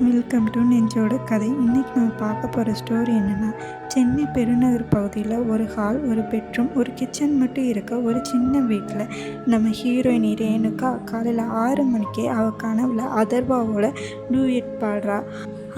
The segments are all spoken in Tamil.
வெல்கம் டு நெஞ்சோட கதை. இன்றைக்கி நம்ம பார்க்க போகிற ஸ்டோரி என்னென்னா, சென்னை பெருநகர் பகுதியில் ஒரு ஹால், ஒரு பெட்ரூம், ஒரு கிச்சன் மட்டும் இருக்க ஒரு சின்ன வீட்டில் நம்ம ஹீரோயினி ரேணுகா காலையில் 6 மணிக்கே அவள் கனவுல அதர்வாவோட டூயட் பாடுறா.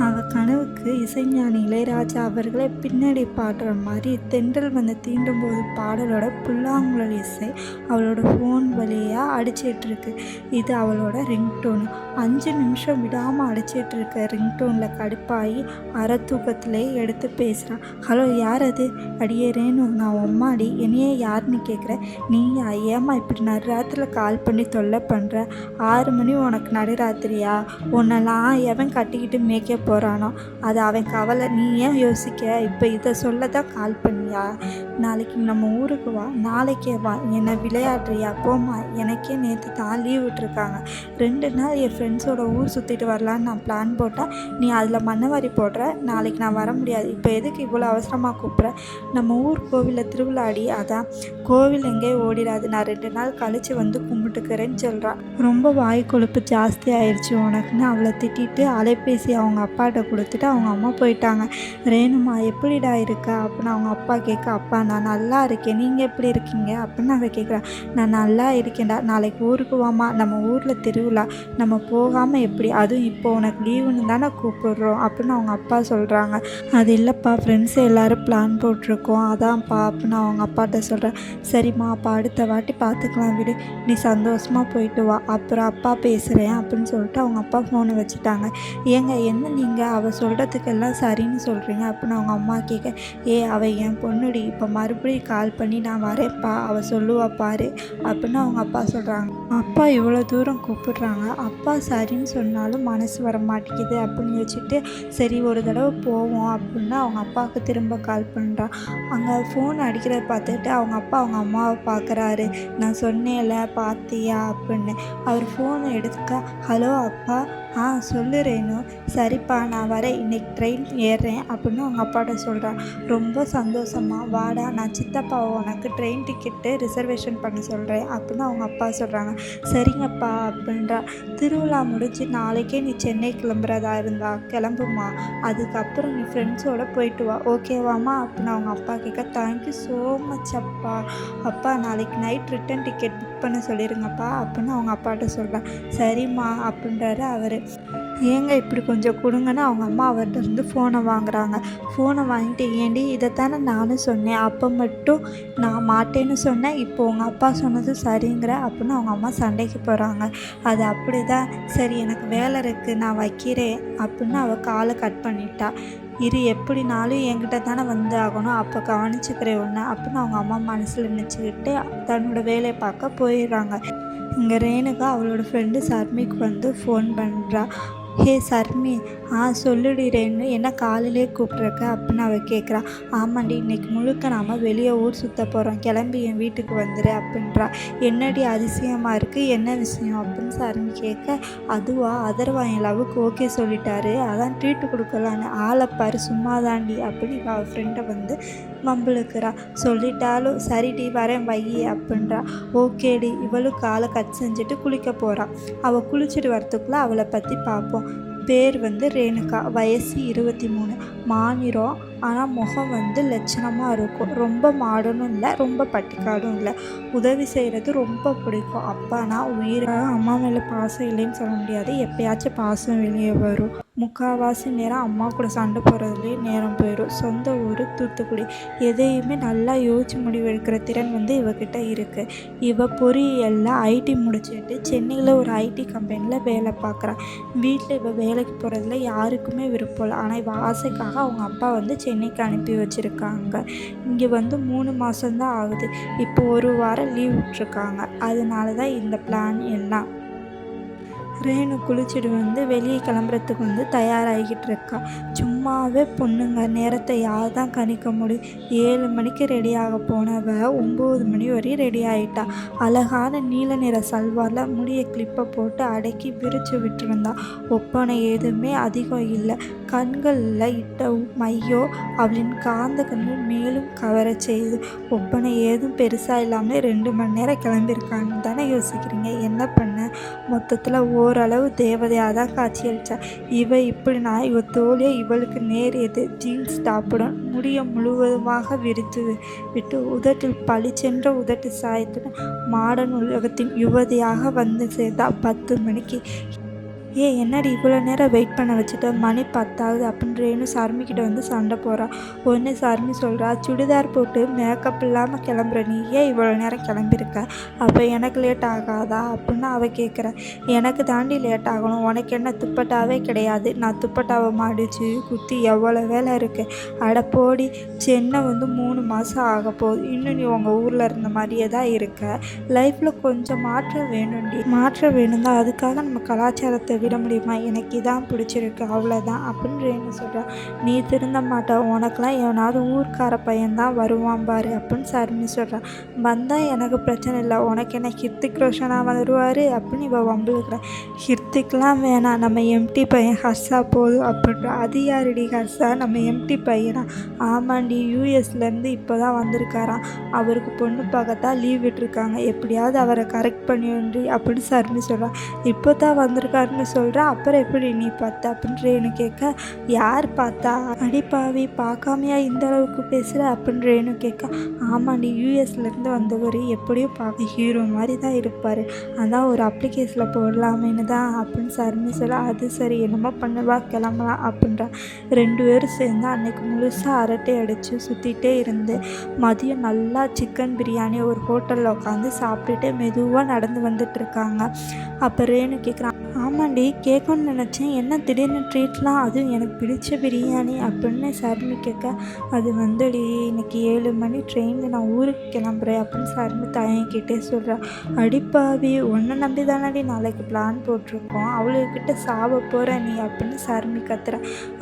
அவள் கனவுக்கு இசைஞானி இளையராஜா அவர்களை பின்னாடி பாடுற மாதிரி தென்றல் வந்து தீண்டும் போது பாடலோட புல்லாங்குழல் இசை அவளோட ஃபோன் வழியாக அடிச்சிட்ருக்கு. இது அவளோட ரிங்டோனு. 5 நிமிஷம் விடாமல் அடிச்சிட்ருக்க ரிங்டோனில் கடுப்பாகி அரை தூக்கத்திலே எடுத்து பேசுகிறான். ஹலோ, யார் அது? அடியே ரேணு, நான் உம்மாடி. என்னையே யாருன்னு கேட்குறேன்? நீ ஏம்மா இப்படி நடுராத்திரில் கால் பண்ணி தொல்லை பண்ணுற? 6 மணி உனக்கு நடுராத்திரியா? உன்னெல்லாம் எவன் கட்டிக்கிட்டு மேய்க்க போகிறானோ? அது அவன் கவலை, நீ ஏன் யோசிக்க? இப்போ இதை சொல்ல தான் கால் பண்ணியா? நாளைக்கு நம்ம ஊருக்கு வா. நாளைக்கே வா. என்னை விளையாடுறியா? போம்மா. எனக்கே நேற்று தான் லீவ் விட்டுருக்காங்க. 2 நாள் என் ஃப்ரெண்ட்ஸோட ஊர் சுற்றிட்டு வரலான்னு நான் பிளான் போட்டேன். நீ அதில் மண்ணவாரி போடுற. நாளைக்கு நான் வர முடியாது. இப்போ எதுக்கு இவ்வளோ அவசரமாக கூப்பிட்ற? நம்ம ஊர் கோவிலில் திருவிழாடி. அதான். கோவில் எங்கேயும் ஓடிடாது. நான் 2 நாள் கழித்து வந்து கும்பிட்டுக்கிறேன்னு சொல்கிறான். ரொம்ப வாய் கொழுப்பு ஜாஸ்தி ஆயிடுச்சு உனக்குன்னு அவளை திட்டிட்டு அலைபேசி அவங்க அப்பாட்ட கொடுத்துட்டு அவங்க அம்மா போயிட்டாங்க. ரேணுமா, எப்படிடா இருக்கா அப்படின்னு அவங்க அப்பா கேட்க, அப்பா நான் நல்லா இருக்கேன், நீங்கள் எப்படி இருக்கீங்க அப்படின்னு அவள் கேட்குறா. நான் நல்லா இருக்கேன்டா. நாளைக்கு ஊருக்கு வாமா. நம்ம ஊரில் திருவிழா. நம்ம போகாமல் எப்படி? அதுவும் இப்போ உனக்கு லீவுன்னு தானே கூப்பிடுறோம் அப்படின்னு அவங்க அப்பா சொல்கிறாங்க. அது இல்லைப்பா, ஃப்ரெண்ட்ஸ் எல்லோரும் பிளான் போட்டிருக்கோம், அதான்ப்பா அப்படின்னு அவங்க அப்பாட்ட சொல்கிறேன். சரிம்மா, அப்போ அடுத்த வாட்டி பார்த்துக்கலாம் விடு. நீ சந்தோஷமாக போயிட்டு வா. அப்புறம் அப்பா பேசுகிறேன் அப்படின்னு சொல்லிட்டு அவங்க அப்பா ஃபோனை வச்சுட்டாங்க. ஏங்க, என்ன நீங்கள் அவள் சொல்கிறதுக்கெல்லாம் சரின்னு சொல்கிறீங்க அப்படின்னு அவங்க அம்மா கேட்க, அவள் என் பொண்ணுடி. இப்போ மறுபடியும் கால் பண்ணி நான் வரேன்ப்பா, அவள் சொல்லுவா பாரு அப்படின்னு அவங்க அப்பா சொல்கிறாங்க. அப்பா இவ்வளோ தூரம் கூப்பிடுறாங்க, அப்பா சரின்னு சொன்னாலும் மனசு வர மாட்டேங்குது அப்படின்னு யோசிச்சுட்டு சரி ஒரு தடவை போவோம் அப்படின்னு அவங்க அப்பாவுக்கு திரும்ப கால் பண்ணுறான். அங்கே ஃபோன் அடிக்கிறத பார்த்துட்டு அவங்க அப்பா அவங்க அம்மாவை பார்க்குறாரு. நான் சொன்னேன்ல பார்த்தியா அப்படின்னு. அவர் ஃபோனை எடுத்துக்க, ஹலோ அப்பா. சொல்லு ரேணு. சரிப்பா, நான் வரேன், இன்றைக்கி ட்ரெயின் ஏறுறேன் அப்படின்னு அவங்க அப்பாட்ட சொல்கிறேன். ரொம்ப சந்தோஷமா, வாடா, நான் சித்தப்பாவை உனக்கு ட்ரெயின் டிக்கெட்டு ரிசர்வேஷன் பண்ண சொல்கிறேன் அப்படின்னு அவங்க அப்பா சொல்கிறாங்க. சரிங்கப்பா அப்படின்றா. திருவிழா முடிஞ்சு நாளைக்கே நீ சென்னை கிளம்புறதா இருந்தா கிளம்புமா. அதுக்கப்புறம் நீ ஃப்ரெண்ட்ஸோடு போயிட்டு வா, ஓகேவாம்மா அப்படின்னு அவங்க அப்பா கேட்க, தேங்க்யூ ஸோ மச் அப்பா. அப்பா, நாளைக்கு நைட் ரிட்டன் டிக்கெட் புக் பண்ண சொல்லிடுங்கப்பா அப்படின்னு அவங்க அப்பாட்ட சொல்கிறேன். சரிம்மா அப்படின்றாரு அவர். ஏங்க இப்படி கொஞ்சம் கொடுங்கன்னு அவங்க அம்மா அவர்கிட்ட இருந்து ஃபோனை வாங்குறாங்க. ஃபோனை வாங்கிட்டு, ஏண்டி இதைத்தானே நானும் சொன்னேன், அப்போ மட்டும் நான் மாட்டேன்னு சொன்னேன், இப்போ உங்கள் அப்பா சொன்னது சரிங்கிற அப்படின்னு அவங்க அம்மா சண்டைக்கு போகிறாங்க. அது அப்படி தான். சரி, எனக்கு வேலை இருக்குது, நான் வைக்கிறேன் அப்படின்னு அவள் காலை கட் பண்ணிட்டா. இரு, எப்படினாலும் என்கிட்ட தானே வந்து ஆகணும், அப்போ கவனிச்சுக்கிறேன் ஒன்று அப்படின்னு அவங்க அம்மா மனசில் நினச்சிக்கிட்டு தன்னோட வேலையை பார்க்க போயிடுறாங்க. இங்கே ரேணுகா அவளோட ஃப்ரெண்டு சர்மிக்கு வந்து ஃபோன் பண்ணுறா. ஹே சர்மி, சொல்லுடி ரேணு, என்ன காலையிலே கூப்பிட்ருக்க அப்படின்னு அவள் கேட்குறா. ஆமாண்டி, இன்றைக்கி முழுக்க நாம் வெளியே ஊர் சுற்ற போகிறோம், கிளம்பி என் வீட்டுக்கு வந்துடு அப்படின்றா. என்னடி அதிசயமாக இருக்குது, என்ன விஷயம் அப்படின்னு சர்மி கேட்க, அதுவா, அதர்வா என் லவ்வுக்கு ஓகே சொல்லிட்டாரு, அதான் ட்ரீட்டு கொடுக்கலான்னு. ஆளைப்பாரு சும்மாதாண்டி அப்படின்னு அவள் ஃப்ரெண்டை வந்து மம்பளுக்குறா. சொல்லிட்டாலும் சரிடி வரேன் வையி அப்படின்றா. ஓகேடி. இவளும் காலை கட் செஞ்சுட்டு குளிக்க போகிறாள். அவள் குளிச்சுட்டு வரத்துக்குள்ளே அவளை பற்றி பார்ப்போம். பேர் வந்து ரேணுகா, வயசு 23, மாநிறம். ஆனால் முகம் வந்து லட்சணமாக இருக்கும். ரொம்ப மாடனும் இல்லை, ரொம்ப பட்டிக்காடும் இல்லை. உதவி செய்கிறது ரொம்ப பிடிக்கும். அப்பானா உயிராக. அம்மா மேலே பாசம் இல்லைன்னு சொல்ல முடியாது, எப்பயாச்சும் பாசம் வெளியே வரும். முக்கால்வாசி நேரம் அம்மா கூட சண்டை போடுறதுலேயே நேரம் போயிடும். சொந்த ஊர் தூத்துக்குடி. எதையுமே நல்லா யோசிச்சு முடிவு எடுக்கிற திறன் வந்து இவகிட்ட இருக்குது. இவ பொறியியலில் ஐடி முடிச்சுட்டு சென்னையில் ஒரு ஐடி கம்பெனியில் வேலை பார்க்குறான். வீட்டில் இவ வேலைக்கு போகிறதுல யாருக்குமே விருப்பம் இல்லை. ஆனால் இவ ஆசைக்காக அவங்க அப்பா வந்து சென்னைக்கு அனுப்பி வச்சுருக்காங்க. இங்கே வந்து 3 மாதம்தான் ஆகுது. இப்போ 1 வாரம் லீவ் விட்ருக்காங்க. அதனால தான் இந்த பிளான் எல்லாம். ரேணு குளிச்சுட்டு வந்து வெளியே கிளம்புறதுக்கு வந்து தயாராகிக்கிட்டு இருக்கா. சும்மாவே பொண்ணுங்க நேரத்தை யார் தான் கணிக்க முடியும்? 7 மணிக்கு ரெடியாக போனவ 9 மணி வரையும் ரெடி ஆகிட்டா. அழகான நீல நிற சல்வாரில் முடியை கிளிப்பை போட்டு அடக்கி விரித்து விட்டுருந்தா. ஒப்பனை எதுவுமே அதிகம் இல்லை. கண்களில் இட்ட மையோ அவளின் காந்த கண்கள் மேலும் கவரச் செய்யுது. ஒப்பனை ஏதும் பெருசாக இல்லாமல் 2 மணி நேரம் கிளம்பியிருக்கான்னு தானே யோசிக்கிறீங்க. என்ன பண்ண, மொத்தத்தில் ஓரளவு தேவதையாக தான் காட்சியளிச்சா. இப்படின்னா இவ தோழியை இவளுக்கு நேர் எது. ஜீன்ஸ் டாப்புடன் முடிய முழுவதுமாக விரித்து விட்டு உதட்டில் பளிச்சென்ற உதட்டு சாயத்துடன் மாடர்ன் உலகத்தின் யுவதியாக வந்து சேர்ந்தா 10 மணிக்கு. என்னடி இவ்வளோ நேரம் வெயிட் பண்ண வச்சுட்டு, மணி 10 அப்படின்னு ரேணு சர்மிக்கிட்ட வந்து சண்டை போகிறா. உடனே சர்மி சொல்கிறா, சுடிதார் போட்டு மேக்கப் இல்லாமல் கிளம்புற நீ ஏன் இவ்வளோ நேரம் கிளம்பியிருக்க, அப்போ எனக்கு லேட் ஆகாதா அப்படின்னு அவள் கேட்குற. எனக்கு தாண்டி லேட் ஆகணும், உனக்கு என்ன துப்பட்டாவே கிடையாது. நான் துப்பட்டாவை மடித்து குத்தி எவ்வளோ வேலை இருக்குது. அடப்போடி, சென்னை வந்து 3 மாதம் ஆக போகுது. இன்னும் நீ உங்கள் ஊரில் இருந்த மாதிரியே தான் இருக்க. லைஃப்பில் கொஞ்சம் மாற்றம் வேணும்டி. மாற்றம் வேணும் தான், அதுக்காக நம்ம கலாச்சாரத்தை விட முடியுமா. எனக்கு இதான் பிடிச்சிருக்கு, அவ்வளோதான் அப்படின்னு ரேணு சொல்கிறா. நீ திருந்த மாட்ட, உனக்கெலாம் எவனாவது ஊர்க்கார பையன்தான் வருவான் பாரு அப்படின்னு சர்மி சொல்கிறான். வந்தால் எனக்கு பிரச்சனை இல்லை, உனக்கு என்ன ஹிர்த்திக் ரோஷனாக வருவார் அப்படின்னு இவள் வம்புழுக்கிறா. ஹிர்த்திக்லாம் வேணாம், நம்ம எம்டி பையன் ஹர்ஷா போதும் அப்படின்றா. அது யாருடி ஹர்ஷா, நம்ம எம்டி பையனா? ஆமாண்டி, யூஎஸ்லேருந்து இப்போ தான் வந்திருக்காராம். அவருக்கு பொண்ணு பார்க்கத்தான் லீவ் விட்டுருக்காங்க, எப்படியாவது அவரை கரெக்ட் பண்ணிடுறி அப்படின்னு சர்மி சொல்கிறான். இப்போ தான் வந்திருக்காருன்னு சொல்கிறா, அப்புறம் எப்படி நீ பார்த்த அப்படின்னு ரேணு கேட்க. யார் பார்த்தா, அடிப்பாவி பார்க்காமையா இந்த அளவுக்கு பேசுகிற அப்படின்னு ரேணு கேட்க. ஆமாண்டி, யூஎஸ்லேருந்து வந்தவர் எப்படியும் பார்க்க ஹீரோ மாதிரி தான் இருப்பார், அதான் ஒரு அப்ளிகேஷனில் போடலாமேன்னு தான் அப்படின்னு சர்மி சொல்ல. அது சரி, என்னமோ பண்ணுவா, கிளம்பலாம் அப்படின்றா. 2 பேரும் சேர்ந்து அன்னைக்கு முழுசாக அரட்டை அடித்து சுற்றிட்டே இருந்து மதியம் நல்லா சிக்கன் பிரியாணி ஒரு ஹோட்டலில் உட்காந்து சாப்பிட்டுட்டு மெதுவாக நடந்து வந்துட்டுருக்காங்க. அப்போ ரேணு கேட்குறான், ஆமாண்டி கேட்கணும்னு நினச்சேன், என்ன திடீர்னு ட்ரீட்லாம், அதுவும் எனக்கு பிடிச்ச பிரியாணி அப்படின்னு சர்மி கேட்க. அது வந்துடி, இன்னைக்கு 7 மணி ட்ரெயினில் நான் ஊருக்கு கிளம்புறேன் அப்படின்னு சர்மி தயங்கிட்டே சொல்கிறா. அடிப்பாவி, உன்னை நம்பி தானடி நாளைக்கு பிளான் போட்டிருக்கோம், அவளுக்கிட்ட சாவ போகிற நீ அப்படின்னு சர்மி கத்துற.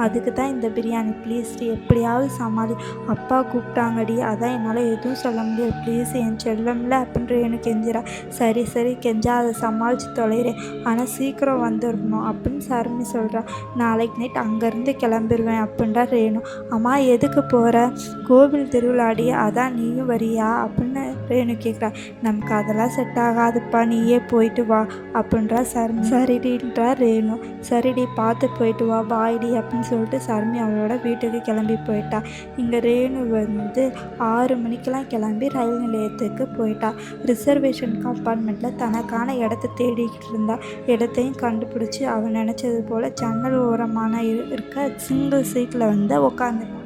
அதுக்கு தான் இந்த பிரியாணி, ப்ளீஸ்டி எப்படியாவது சமாளி, அப்பா கூப்பிட்டாங்கடி, அதான் என்னால் எதுவும் சொல்ல முடியாது, ப்ளீஸ் என் செல்லம்ல அப்படின்ற எனக்கு கெஞ்சிரா. சரி சரி கெஞ்சா, அதை சமாளித்து தொலைகிறேன், ஆனால் சீக்கிரம் வந்துடணும் அப்படின்னு சர்மி சொல்கிறா. நாளைக்கு நைட் அங்கேருந்து கிளம்பிடுவேன் அப்படின்றா ரேணு. அம்மா எதுக்கு போகிற, கோவில் திருவிழாடி, அதான் நீயும் வரியா அப்படின்னு ரேணு கேட்குறா. நமக்கு அதெல்லாம் செட் ஆகாதுப்பா, நீயே போயிட்டு வா அப்படின்றா சர்மி. சரிடின்றா ரேணு. சரிடி, பார்த்து போயிட்டு வா, பாய்டி அப்படின்னு சொல்லிட்டு சர்மி அவளோட வீட்டுக்கு கிளம்பி போயிட்டா. இங்கே ரேணு வந்து 6 மணிக்கெலாம் கிளம்பி ரயில் நிலையத்துக்கு போயிட்டா. ரிசர்வேஷன் கம்பார்ட்மெண்ட்டில் தனக்கான இடத்த தேடிக்கிட்டு இருந்தா. இடத்தையும் கண்டுபிடிச்சி அவன் நினச்சது போல் ஜன்னல் ஓரமான இருக்க சிங்கிள் சீட்டில் வந்து உட்காந்துட்டான்.